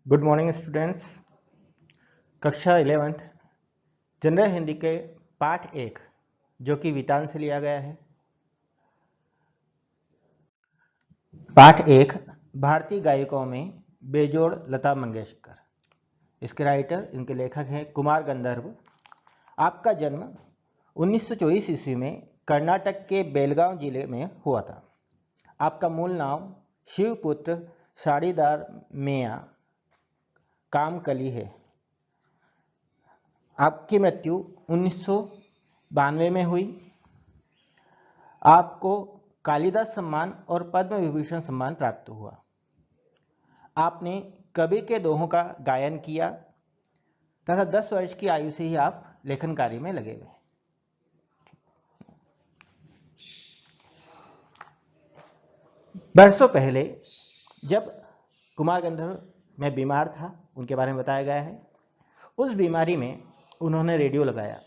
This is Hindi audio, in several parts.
Good morning students. कक्षा 11th जनरल हिंदी के पाठ 1 जो कि वितान से लिया गया है। पाठ 1 भारतीय गायकों में बेजोड़ लता मंगेशकर। इसके राइटर, इनके लेखक हैं कुमार गंधर्व। आपका जन्म 1924 ईस्वी में कर्नाटक के बेलगांव जिले में हुआ था। आपका मूल नाम शिवपुत्र साड़ीदार मेया कामकली है। आपकी मृत्यु 1992 में हुई। आपको कालिदास सम्मान और पद्म विभूषण सम्मान प्राप्त हुआ। आपने कबीर के दोहों का गायन किया तथा 10 वर्ष की आयु से ही आप लेखन कार्य में लगे हुए। बरसों पहले जब कुमार गंधर्व में बीमार था, उनके बारे में बताया गया है। उस बीमारी में उन्होंने रेडियो लगाया,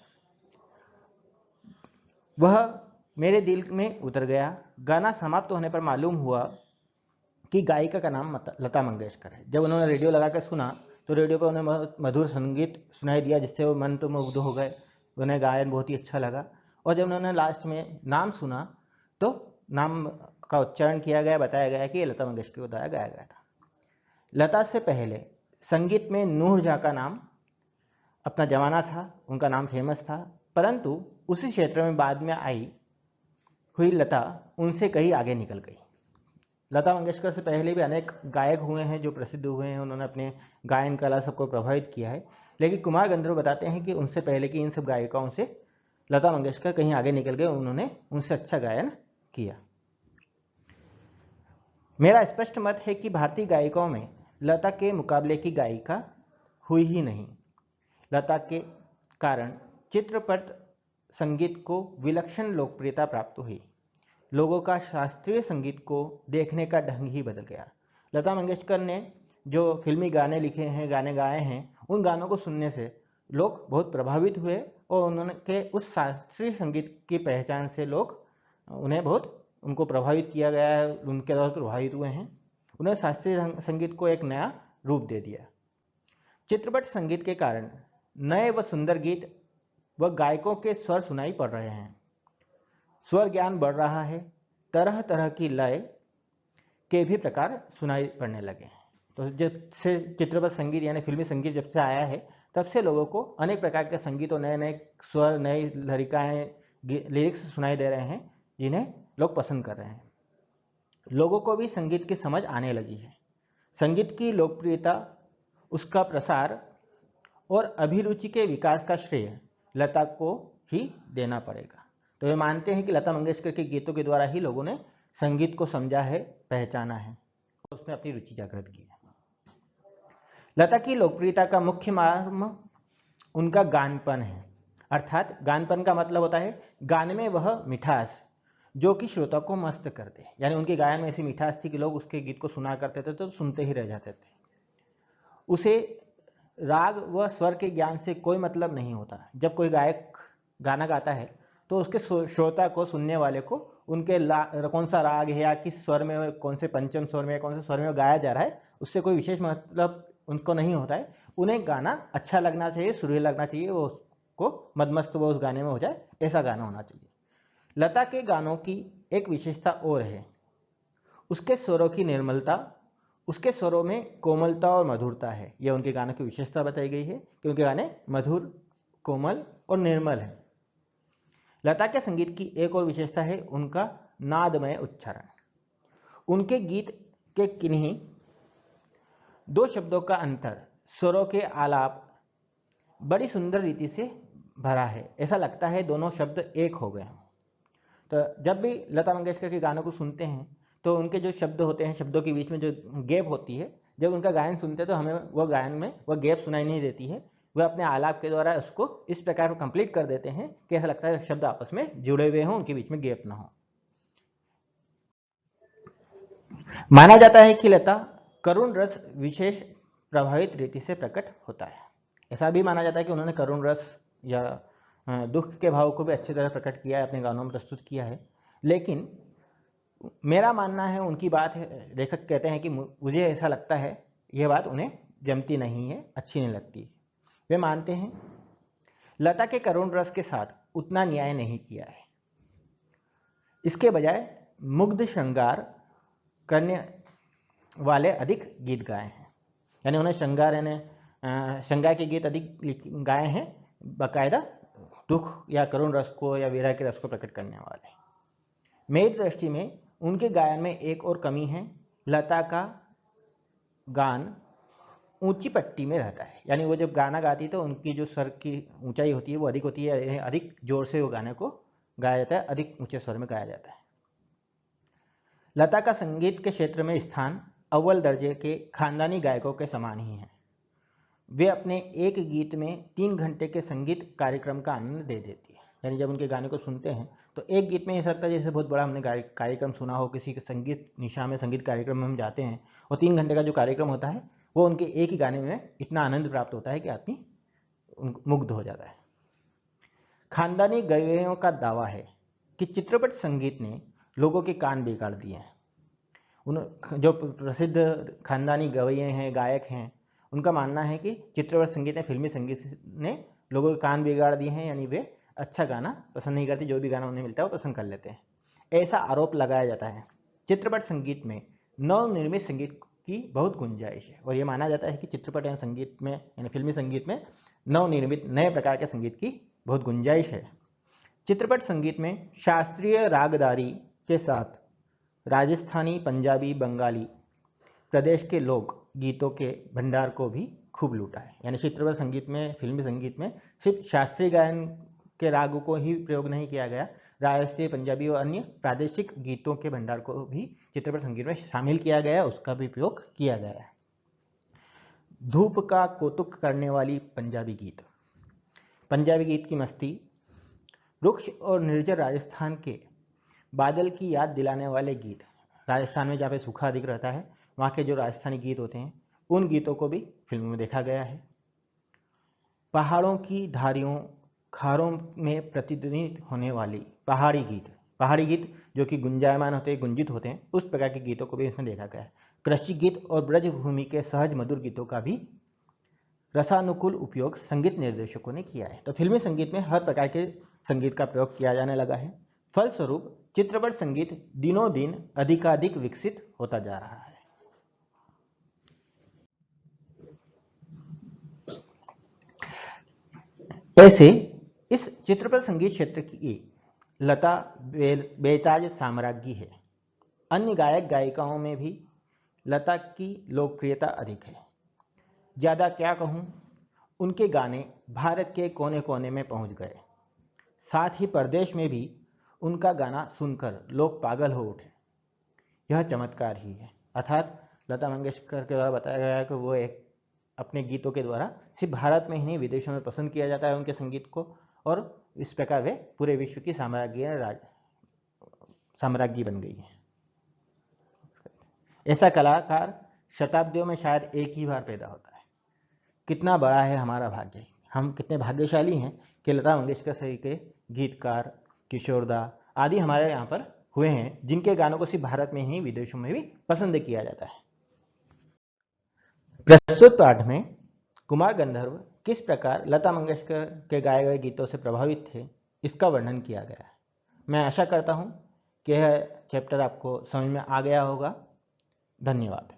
वह मेरे दिल में उतर गया। गाना समाप्त होने पर मालूम हुआ कि गायिका का नाम लता मंगेशकर है। जब उन्होंने रेडियो लगाकर सुना तो रेडियो पर उन्हें मधुर संगीत सुनाई दिया, जिससे वो मन तो मुग्ध हो गए। उन्हें गायन बहुत ही अच्छा लगा। और जब उन्होंने लास्ट में नाम सुना तो नाम का उच्चारण किया गया, बताया गया कि ये लता मंगेशकर को गाया गया था। लता से पहले संगीत में नूह जहाँ का नाम अपना जमाना था, उनका नाम फेमस था, परंतु उसी क्षेत्र में बाद में आई हुई लता उनसे कहीं आगे निकल गई। लता मंगेशकर से पहले भी अनेक गायक हुए हैं जो प्रसिद्ध हुए हैं, उन्होंने अपने गायन कला सबको प्रभावित किया है। लेकिन कुमार गंधर्व बताते हैं कि उनसे पहले की इन सब गायिकाओं से लता मंगेशकर कहीं आगे निकल गए, उन्होंने उनसे अच्छा गायन किया। मेरा स्पष्ट मत है कि भारतीय गायिकाओं में लता के मुकाबले की गायिका हुई ही नहीं। लता के कारण चित्रपट संगीत को विलक्षण लोकप्रियता प्राप्त हुई। लोगों का शास्त्रीय संगीत को देखने का ढंग ही बदल गया। लता मंगेशकर ने जो फिल्मी गाने लिखे हैं, गाने गाए हैं, उन गानों को सुनने से लोग बहुत प्रभावित हुए और उन्होंने के उस शास्त्रीय संगीत की पहचान से लोग उनको प्रभावित किया गया है, उनके द्वारा प्रभावित हुए हैं। उन्होंने शास्त्रीय संगीत को एक नया रूप दे दिया। चित्रपट संगीत के कारण नए व सुंदर गीत व गायकों के स्वर सुनाई पड़ रहे हैं। स्वर ज्ञान बढ़ रहा है, तरह तरह की लय के भी प्रकार सुनाई पड़ने लगे। तो जब से चित्रपट संगीत यानी फिल्मी संगीत जब से आया है, तब से लोगों को अनेक प्रकार के संगीत और नए नए स्वर, नई लहरिकाएँ, लिरिक्स सुनाई दे रहे हैं, जिन्हें लोग पसंद कर रहे हैं। लोगों को भी संगीत की समझ आने लगी है। संगीत की लोकप्रियता, उसका प्रसार और अभिरुचि के विकास का श्रेय लता को ही देना पड़ेगा। तो वे मानते हैं कि लता मंगेशकर के गीतों के द्वारा ही लोगों ने संगीत को समझा है, पहचाना है और उसमें अपनी रुचि जागृत की है। लता की लोकप्रियता का मुख्य मर्म उनका गानपन है। अर्थात गानपन का मतलब होता है गाने में वह मिठास जो कि श्रोता को मस्त कर दे। यानी उनके गायन में ऐसी मिठास थी कि लोग उसके गीत को सुना करते थे तो सुनते ही रह जाते थे। उसे राग व स्वर के ज्ञान से कोई मतलब नहीं होता। जब कोई गायक गाना गाता है तो उसके श्रोता को, सुनने वाले को, उनके कौन सा राग है या किस स्वर में, कौन से पंचम स्वर में, कौन से स्वर में गाया जा रहा है, उससे कोई विशेष मतलब उनको नहीं होता है। उन्हें गाना अच्छा लगना चाहिए, सुरीला लगना चाहिए, वो उसको मदमस्त वो उस गाने में हो जाए, ऐसा गाना होना चाहिए। लता के गानों की एक विशेषता और है, उसके स्वरों की निर्मलता, उसके स्वरों में कोमलता और मधुरता है। यह उनके गानों की विशेषता बताई गई है कि उनके गाने मधुर, कोमल और निर्मल हैं। लता के संगीत की एक और विशेषता है उनका नादमय उच्चारण। उनके गीत के किन्हीं दो शब्दों का अंतर, स्वरों के आलाप बड़ी सुंदर रीति से भरा है। ऐसा लगता है दोनों शब्द एक हो गए। तो जब भी लता मंगेशकर के गानों को सुनते हैं तो उनके जो शब्द होते हैं, शब्दों के बीच में जो गैप होती है, जब उनका गायन सुनते हैं तो हमें वह गायन में वह गैप सुनाई नहीं देती है। वह अपने आलाप के द्वारा उसको इस प्रकार कंप्लीट कर देते हैं कि ऐसा लगता है शब्द आपस में जुड़े हुए हों, उनके बीच में गैप ना हो। माना जाता है कि लता करुण रस विशेष प्रभावित रीति से प्रकट होता है। ऐसा भी माना जाता है कि उन्होंने करुण रस या दुख के भाव को भी अच्छी तरह प्रकट किया है, अपने गानों में प्रस्तुत किया है। लेकिन मेरा मानना है, उनकी बात है, लेखक कहते हैं कि मुझे ऐसा लगता है, यह बात उन्हें जमती नहीं है, अच्छी नहीं लगती। वे मानते हैं लता के करुण रस के साथ उतना न्याय नहीं किया है, इसके बजाय मुग्ध श्रृंगार करने वाले अधिक गीत गाए हैं। यानी उन्हें श्रृंगार के गीत अधिक गाए हैं, बाकायदा दुख या करुण रस को या विरह के रस को प्रकट करने वाले। मेरी दृष्टि में उनके गायन में एक और कमी है, लता का गान ऊंची पट्टी में रहता है। यानी वो जब गाना गाती है तो उनकी जो स्वर की ऊंचाई होती है वो अधिक होती है, अधिक जोर से वो गाने को गाया जाता है, अधिक ऊंचे स्वर में गाया जाता है। लता का संगीत के क्षेत्र में स्थान अव्वल दर्जे के खानदानी गायकों के समान ही है। वे अपने एक गीत में 3 घंटे के संगीत कार्यक्रम का आनंद दे देती है। यानी जब उनके गाने को सुनते हैं तो एक गीत में ऐसा लगता है जैसे बहुत बड़ा हमने कार्यक्रम सुना हो, किसी के संगीत निशा में संगीत कार्यक्रम में हम जाते हैं और 3 घंटे का जो कार्यक्रम होता है वो उनके एक ही गाने में इतना आनंद प्राप्त होता है कि आदमी मुग्ध हो जाता है। खानदानी गवैयों का दावा है कि चित्रपट संगीत ने लोगों के कान बिगाड़ दिए हैं। उन जो प्रसिद्ध खानदानी गवैये हैं, गायक हैं, उनका मानना है कि चित्रपट संगीत ने, फिल्मी संगीत ने लोगों के कान बिगाड़ दिए हैं। यानी वे अच्छा गाना पसंद नहीं करते, जो भी गाना उन्हें मिलता है वो पसंद कर लेते हैं, ऐसा आरोप लगाया जाता है। चित्रपट संगीत में नवनिर्मित संगीत की बहुत गुंजाइश है और ये माना जाता है कि चित्रपट एवं संगीत में, यानी फिल्मी संगीत में नवनिर्मित नए प्रकार के संगीत की बहुत गुंजाइश है। चित्रपट संगीत में शास्त्रीय रागदारी के साथ राजस्थानी, पंजाबी, बंगाली प्रदेश के लोक गीतों के भंडार को भी खूब लूटा है। यानी चित्रपट संगीत में, फिल्मी संगीत में सिर्फ शास्त्रीय गायन के रागों को ही प्रयोग नहीं किया गया, राजस्थानी, पंजाबी और अन्य प्रादेशिक गीतों के भंडार को भी चित्रपट संगीत में शामिल किया गया, उसका भी प्रयोग किया गया है। धूप का कौतुक करने वाली पंजाबी गीत, पंजाबी गीत की मस्ती, रुक्ष और निर्जर राजस्थान के बादल की याद दिलाने वाले गीत। राजस्थान में जहाँ पे सूखा अधिक रहता है, वहाँ के जो राजस्थानी गीत होते हैं उन गीतों को भी फिल्मों में देखा गया है। पहाड़ों की धारियों, खारों में प्रतिध्वनित होने वाली पहाड़ी गीत जो कि गुंजायमान होते हैं, गुंजित होते हैं, उस प्रकार के गीतों को भी इसमें देखा गया है। कृषि गीत और ब्रजभूमि के सहज मधुर गीतों का भी रसानुकूल उपयोग संगीत निर्देशकों ने किया है। तो फिल्मी संगीत में हर प्रकार के संगीत का प्रयोग किया जाने लगा है। फलस्वरूप चित्रपट संगीत दिनों दिन अधिकाधिक विकसित होता जा रहा है। ऐसे इस चित्रपट संगीत क्षेत्र की लता बेताज साम्राज्ञी है। अन्य गायक गायिकाओं में भी लता की लोकप्रियता अधिक है। ज़्यादा क्या कहूँ, उनके गाने भारत के कोने कोने में पहुँच गए। साथ ही प्रदेश में भी उनका गाना सुनकर लोग पागल हो उठे। यह चमत्कार ही है। अर्थात लता मंगेशकर के द्वारा बताया गया है कि वो एक अपने गीतों के द्वारा सिर्फ भारत में ही नहीं, विदेशों में पसंद किया जाता है उनके संगीत को, और इस प्रकार वे पूरे विश्व की साम्राज्ञी बन गई है। ऐसा कलाकार शताब्दियों में शायद एक ही बार पैदा होता है। कितना बड़ा है हमारा भाग्य, हम कितने भाग्यशाली हैं कि लता मंगेशकर सही के गीतकार, किशोरदा आदि हमारे यहाँ पर हुए हैं, जिनके गानों को सिर्फ भारत में ही, विदेशों में भी पसंद किया जाता है। प्रस्तुत पाठ में कुमार गंधर्व किस प्रकार लता मंगेशकर के गाए गए गीतों से प्रभावित थे, इसका वर्णन किया गया है। मैं आशा करता हूँ कि यह चैप्टर आपको समझ में आ गया होगा। धन्यवाद।